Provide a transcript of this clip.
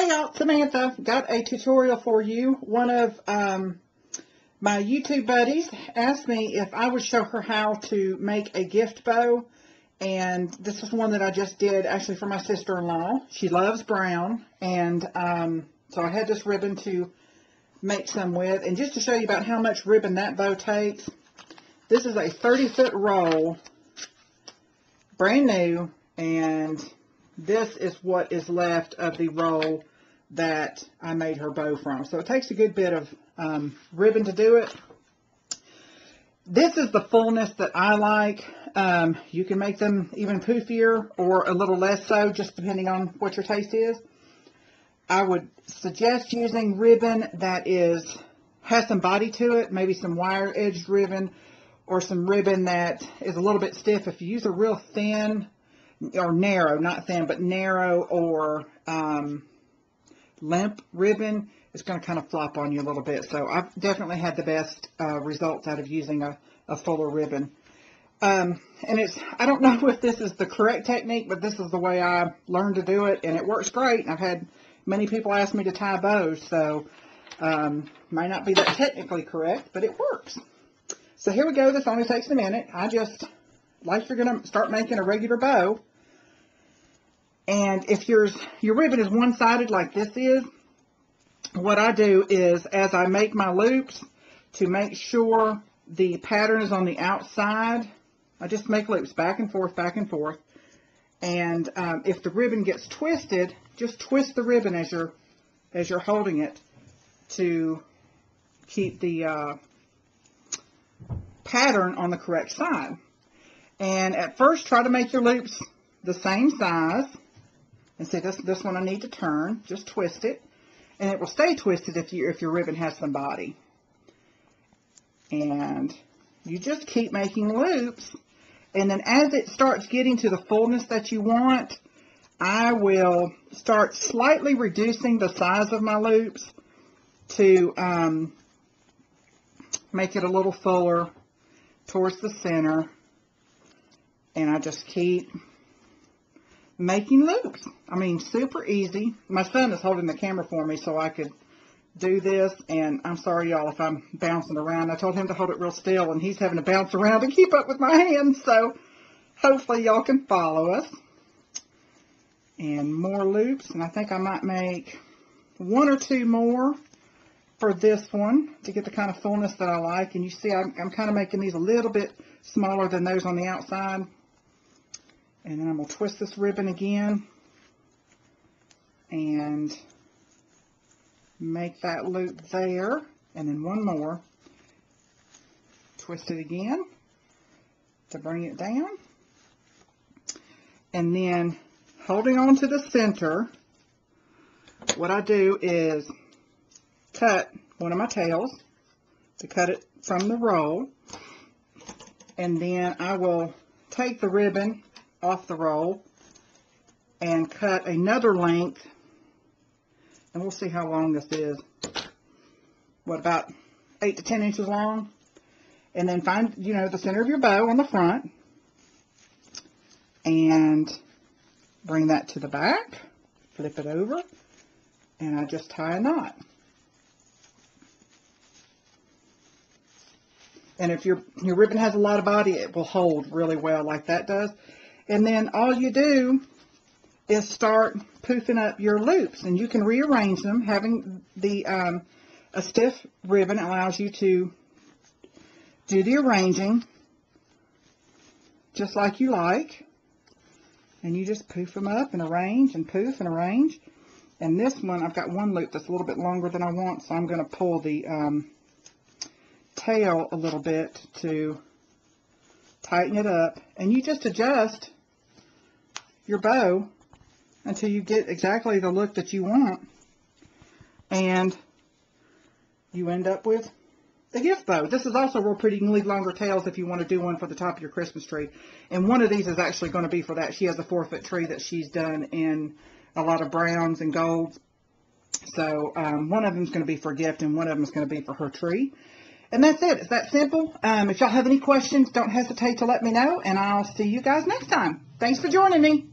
Hey y'all, Samantha. Got a tutorial for you. One of my YouTube buddies asked me if I would show her how to make a gift bow. And this is one that I just did actually for my sister-in-law. She loves brown. And so I had this ribbon to make some with. And just to show you about how much ribbon that bow takes, this is a 30-foot roll, brand new. And this is what is left of the roll that I made her bow from. So it takes a good bit of ribbon to do it. This is the fullness that I like. You can make them even poofier or a little less so, just depending on what your taste is. I would suggest using ribbon that has some body to it, maybe some wire-edged ribbon or some ribbon that is a little bit stiff. If you use a real thin or narrow, not thin, but narrow or limp ribbon, it's going to kind of flop on you a little bit. So I've definitely had the best results out of using a fuller ribbon. And I don't know if this is the correct technique, but this is the way I learned to do it, and it works great. And I've had many people ask me to tie bows, so might not be that technically correct, but it works. So here we go. This only takes a minute. Like you're going to start making a regular bow. And if your ribbon is one-sided like this is, what I do is, as I make my loops, to make sure the pattern is on the outside, I just make loops back and forth, back and forth. And if the ribbon gets twisted, just twist the ribbon as you're holding it to keep the pattern on the correct side. And at first, try to make your loops the same size. And see, this one I need to turn. Just twist it. And it will stay twisted if your ribbon has some body. And you just keep making loops. And then as it starts getting to the fullness that you want, I will start slightly reducing the size of my loops to make it a little fuller towards the center. And I just keep making loops. I mean, super easy. My son is holding the camera for me so I could do this. And I'm sorry, y'all, if I'm bouncing around. I told him to hold it real still, and he's having to bounce around to keep up with my hands. So hopefully y'all can follow us. And more loops. And I think I might make one or two more for this one to get the kind of fullness that I like. And you see, I'm kind of making these a little bit smaller than those on the outside. And then I'm going to twist this ribbon again and make that loop there. And then one more. Twist it again to bring it down. And then holding on to the center, what I do is cut one of my tails to cut it from the roll. And then I will take the ribbon off the roll and cut another length, and we'll see how long this is. What, about 8 to 10 inches long? And then find, the center of your bow on the front and bring that to the back, flip it over, and I just tie a knot. And if your ribbon has a lot of body, it will hold really well like that does. And then all you do is start poofing up your loops, and you can rearrange them. Having a stiff ribbon allows you to do the arranging just like you like. And you just poof them up and arrange and poof and arrange. And this one, I've got one loop that's a little bit longer than I want, so I'm going to pull the tail a little bit to tighten it up. And you just adjust your bow until you get exactly the look that you want, and you end up with a gift bow. This is also real pretty. You can leave longer tails if you want to do one for the top of your Christmas tree. And one of these is actually going to be for that. She has a 4-foot tree that she's done in a lot of browns and golds. So one of them is going to be for a gift, and one of them is going to be for her tree. And that's it. It's that simple. If y'all have any questions, don't hesitate to let me know, and I'll see you guys next time. Thanks for joining me.